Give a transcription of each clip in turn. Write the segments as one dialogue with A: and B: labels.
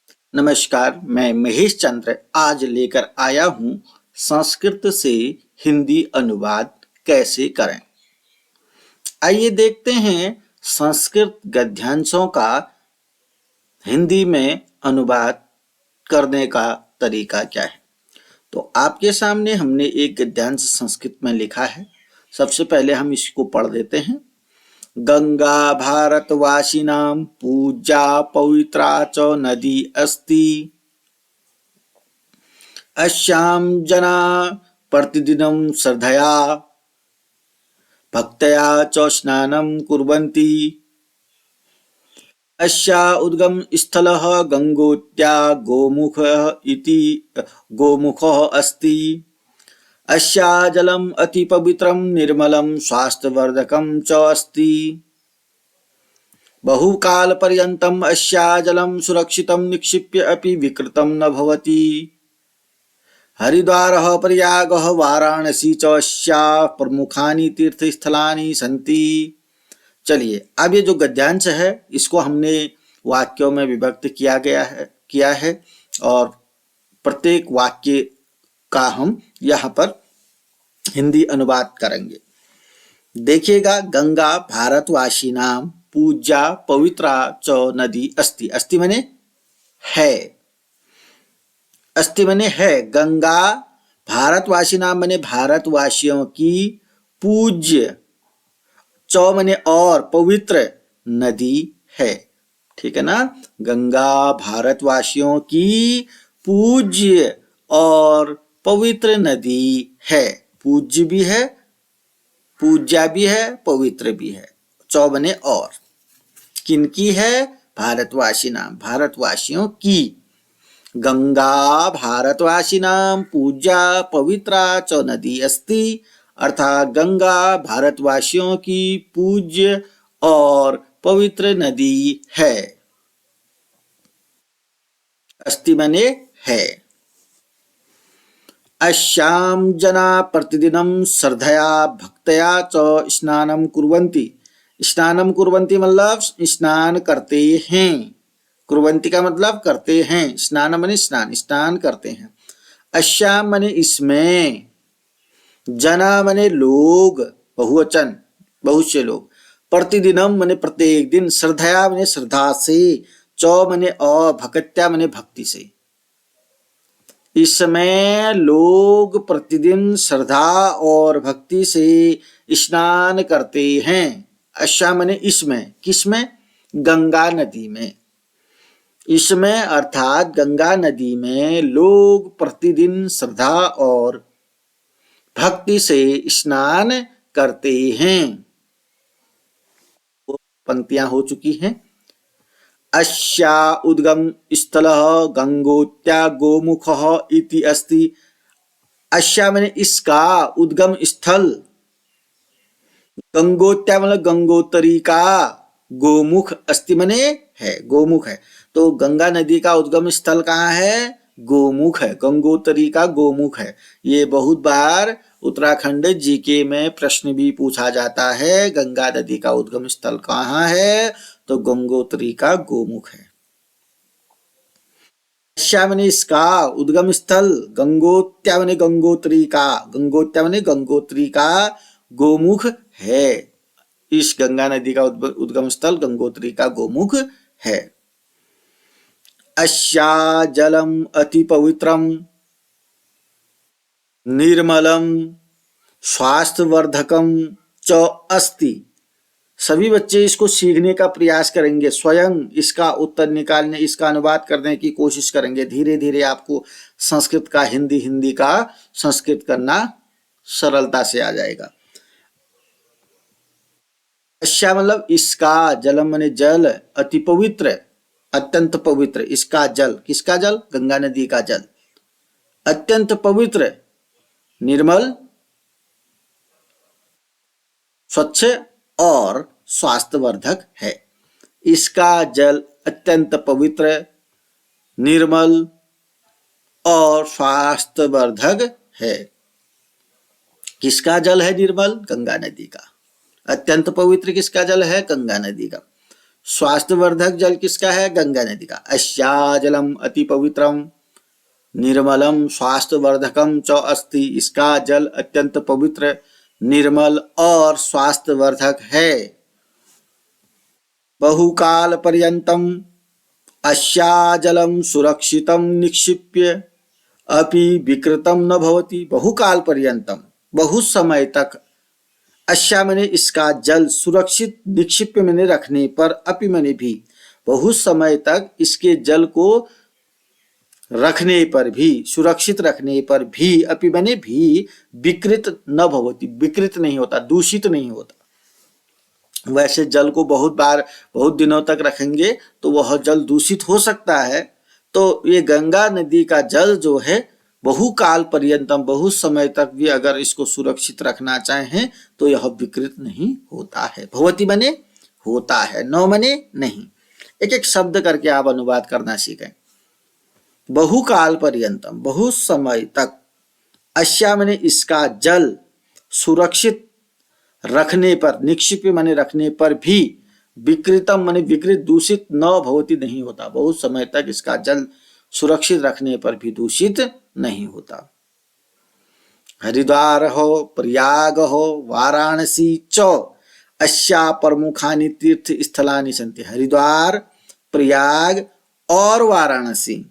A: नमस्कार, मैं महेश चंद्र आज लेकर आया हूँ संस्कृत से हिंदी अनुवाद कैसे करें। आइए देखते हैं संस्कृत गद्यांशों का हिंदी में अनुवाद करने का तरीका क्या है। तो आपके सामने हमने एक गद्यांश संस्कृत में लिखा है। सबसे पहले हम इसको पढ़ देते हैं। गंगा भारतवासिनां पूज्या पवित्रा च नदी अस्ति अस्यां जना प्रतिदिनं श्रद्धया भक्त्या च स्नानं कुर्वन्ति। अस्या उद्गम स्थलः गंगोत्या गोमुखः इति गोमुखः अस्ति। अस्या जलम् अति पवित्रं निर्मलं स्वास्थ्यवर्धकं च अस्ति। बहुकालपर्यन्तम् अस्या जलं सुरक्षितं निक्षिप्य अपि विकृतं न भवति। हरिद्वारः प्रयागः वाराणसी च अस्याः प्रमुखानि तीर्थस्थलानि सन्ति। चलिए अब ये जो गद्यांश है इसको हमने वाक्यों में विभक्त किया है और प्रत्येक वाक्य का हम यहाँ पर हिंदी अनुवाद करेंगे। देखिएगा, गंगा भारतवासिनां पूज्या पवित्रा च नदी अस्ति। अस्ति माने है, अस्ति माने है। गंगा भारतवासिनां माने भारतवासियों की, पूज्य च माने और, पवित्र नदी है। ठीक है ना। गंगा भारतवासियों की पूज्य और पवित्र नदी है। पूज्य भी है, पूज्या भी है, पवित्र भी है। चौ बने और, किनकी है? भारतवासिनां, भारतवासियों की। गंगा भारतवासिनां पूज्या पवित्रा च नदी अस्ति, अर्थात गंगा भारतवासियों की पूज्य और पवित्र नदी है। अस्ति माने है। अस्यां जना प्रतिदिनं श्रद्धया भक्त्या च स्नानं कुर्वन्ति। स्नानं कुर्वन्ति मतलब स्नान करते हैं। कुर्वन्ति का मतलब करते हैं। स्नान माने स्नान, स्नान करते हैं। अस्यां माने इसमें, जना माने लोग, बहुवचन, बहुत से लोग। प्रतिदिनम माने प्रत्येक दिन, श्रद्धया माने श्रद्धा से, चौ माने और, भक्त्या माने भक्ति से। इसमें लोग प्रतिदिन श्रद्धा और भक्ति से स्नान करते हैं। अस्या माने इसमें, किसमें? गंगा नदी में। इसमें अर्थात गंगा नदी में लोग प्रतिदिन श्रद्धा और भक्ति से स्नान करते हैं। पंक्तियां हो चुकी हैं। अस्या उद्गम स्थलः गंगोत्या गोमुखः इति अस्ति। अस्या माने इसका, उद्गम स्थल, गंगोत्या मतलब गंगोत्री का, गोमुख अस्ति माने है, गोमुख है। तो गंगा नदी का उद्गम स्थल कहाँ है? गोमुख है। गंगोत्री का गोमुख है। ये बहुत बार उत्तराखंड जीके में प्रश्न भी पूछा जाता है। गंगा नदी का उद्गम स्थल कहाँ है? तो गंगोत्री का गोमुख है। अस्या माने इसका, उद्गम स्थल, गंगोत्या माने गंगोत्री का, गंगोत्या माने गंगोत्री का गोमुख है। इस गंगा नदी का उद्गम स्थल गंगोत्री का गोमुख है। अस्या जलम अति पवित्रम निर्मलम स्वास्थ्यवर्धकम च अस्ति। सभी बच्चे इसको सीखने का प्रयास करेंगे, स्वयं इसका उत्तर निकालने, इसका अनुवाद करने की कोशिश करेंगे। धीरे धीरे आपको संस्कृत का हिंदी, हिंदी का संस्कृत करना सरलता से आ जाएगा। अस्या मतलब इसका, जलम माने जल, अति पवित्र, अत्यंत पवित्र। इसका जल, किसका जल? गंगा नदी का जल अत्यंत पवित्र, निर्मल, स्वच्छ और स्वास्थ्यवर्धक है। इसका जल अत्यंत पवित्र, निर्मल और स्वास्थ्यवर्धक है। किसका जल है निर्मल? गंगा नदी का। अत्यंत पवित्र किसका जल है? गंगा नदी का। स्वास्थ्यवर्धक जल किसका है? गंगा नदी का। अस्या जलम अति पवित्रम निर्मलम स्वास्थ्यवर्धकम च अस्ति, इसका जल अत्यंत पवित्र, निर्मल और स्वास्थ्यवर्धक है। बहुकाल पर्यंतम अस्या जलम सुरक्षितम निक्षिप्य अपि विकृतम न भवति। बहुकाल पर्यंतम, बहुत समय तक, अस्या मैंने इसका जल, सुरक्षित, निक्षिप्य मैंने रखने पर, अपि मैंने भी, बहुत समय तक इसके जल को रखने पर भी, सुरक्षित रखने पर भी, अपि मैंने भी, विकृत न भवति, विकृत नहीं होता, दूषित नहीं होता। वैसे जल को बहुत बार, बहुत दिनों तक रखेंगे तो वह जल दूषित हो सकता है। तो ये गंगा नदी का जल जो है बहुकाल पर्यंतम, बहुत समय तक भी अगर इसको सुरक्षित रखना चाहें तो यह विकृत नहीं होता है। भवति बने होता है, न बने नहीं। एक एक शब्द करके आप अनुवाद करना सीखें। बहुकाल पर्यंतम, बहुत समय तक, अस्या मैंने इसका जल, सुरक्षित रखने पर, निक्षिप्य माने रखने पर भी, विकृतम माने विकृत, दूषित, न भवति नहीं होता, बहुत समय तक इसका जल सुरक्षित रखने पर भी दूषित नहीं होता। हरिद्वार हो, प्रयाग हो, वाराणसी च अस्या प्रमुखानि तीर्थ स्थलानि सन्ति। हरिद्वार, प्रयाग और वाराणसी,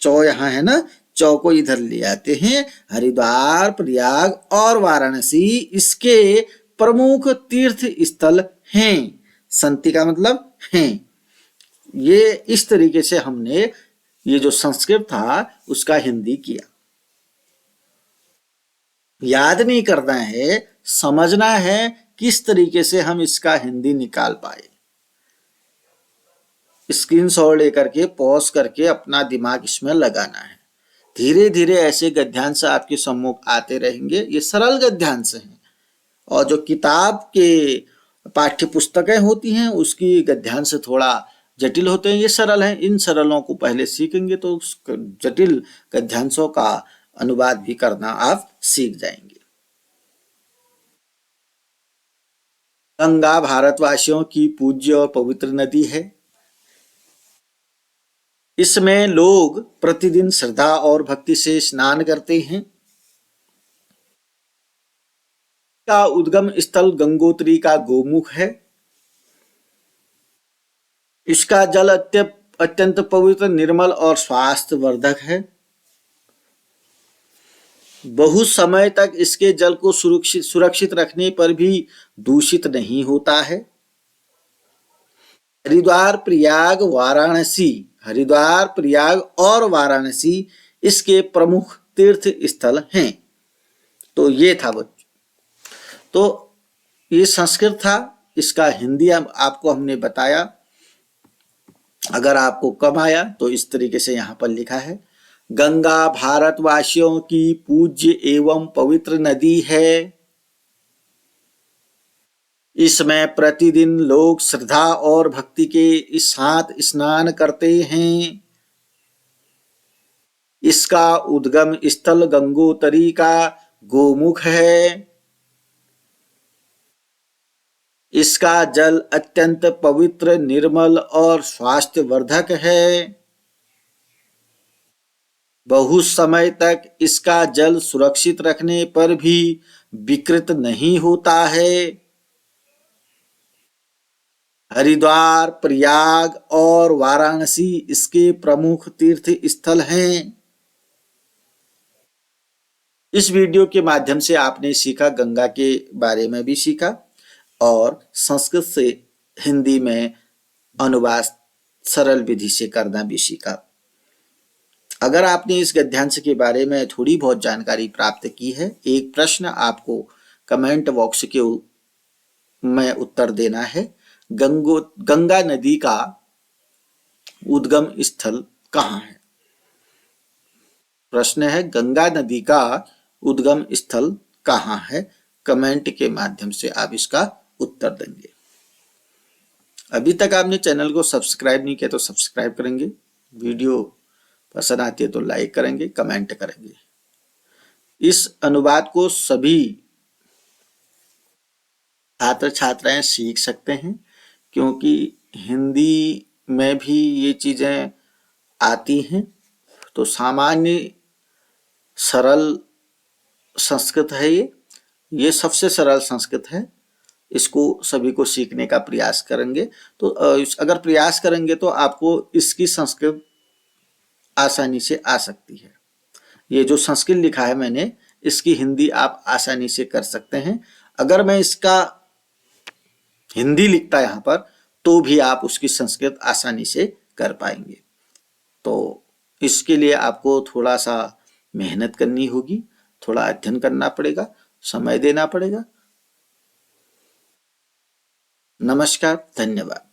A: चौ यहाँ है ना, चौ को इधर ले आते हैं। हरिद्वार, प्रयाग और वाराणसी इसके प्रमुख तीर्थ स्थल हैं। संति का मतलब हैं। ये इस तरीके से हमने ये जो संस्कृत था उसका हिंदी किया। याद नहीं करना है, समझना है किस तरीके से हम इसका हिंदी निकाल पाए। स्क्रीनशॉट लेकर के पॉज करके अपना दिमाग इसमें लगाना है। धीरे धीरे ऐसे गद्यांश आपके सम्मुख आते रहेंगे। ये सरल गद्यांश हैं और जो किताब के पाठ्य पुस्तकें होती हैं उसकी गद्यांश थोड़ा जटिल होते हैं। ये सरल हैं, इन सरलों को पहले सीखेंगे तो जटिल गद्यांशों का अनुवाद भी करना आप सीख जाएंगे। गंगा भारतवासियों की पूज्य और पवित्र नदी है। इसमें लोग प्रतिदिन श्रद्धा और भक्ति से स्नान करते हैं। का उद्गम स्थल गंगोत्री का गोमुख है। इसका जल अत्यंत पवित्र, निर्मल और स्वास्थ्यवर्धक है। बहुत समय तक इसके जल को सुरक्षित रखने पर भी दूषित नहीं होता है। हरिद्वार, प्रयाग, वाराणसी, हरिद्वार, प्रयाग और वाराणसी इसके प्रमुख तीर्थ स्थल हैं। तो ये था बच्चों, तो ये संस्कृत था, इसका हिंदी आपको हमने बताया। अगर आपको कम आया तो इस तरीके से यहाँ पर लिखा है, गंगा भारतवासियों की पूज्य एवं पवित्र नदी है। इसमें प्रतिदिन लोग श्रद्धा और भक्ति के साथ स्नान करते हैं। इसका उद्गम स्थल गंगोत्री का गोमुख है। इसका जल अत्यंत पवित्र, निर्मल और स्वास्थ्यवर्धक है। बहुत समय तक इसका जल सुरक्षित रखने पर भी विकृत नहीं होता है। हरिद्वार, प्रयाग और वाराणसी इसके प्रमुख तीर्थ स्थल हैं। इस वीडियो के माध्यम से आपने सीखा, गंगा के बारे में भी सीखा और संस्कृत से हिंदी में अनुवाद सरल विधि से करना भी सीखा। अगर आपने इस गद्यांश के बारे में थोड़ी बहुत जानकारी प्राप्त की है, एक प्रश्न आपको कमेंट बॉक्स के में उत्तर देना है। गंगा नदी का उद्गम स्थल कहाँ है? प्रश्न है, गंगा नदी का उद्गम स्थल कहाँ है? कमेंट के माध्यम से आप इसका उत्तर देंगे। अभी तक आपने चैनल को सब्सक्राइब नहीं किया तो सब्सक्राइब करेंगे, वीडियो पसंद आती है तो लाइक करेंगे, कमेंट करेंगे। इस अनुवाद को सभी छात्र छात्राएं सीख सकते हैं, क्योंकि हिंदी में भी ये चीज़ें आती हैं। तो सामान्य सरल संस्कृत है ये सबसे सरल संस्कृत है। इसको सभी को सीखने का प्रयास करेंगे तो अगर प्रयास करेंगे तो आपको इसकी संस्कृत आसानी से आ सकती है। ये जो संस्कृत लिखा है मैंने, इसकी हिंदी आप आसानी से कर सकते हैं। अगर मैं इसका हिंदी लिखता यहाँ पर तो भी आप उसकी संस्कृत आसानी से कर पाएंगे। तो इसके लिए आपको थोड़ा सा मेहनत करनी होगी, थोड़ा अध्ययन करना पड़ेगा, समय देना पड़ेगा। नमस्कार, धन्यवाद।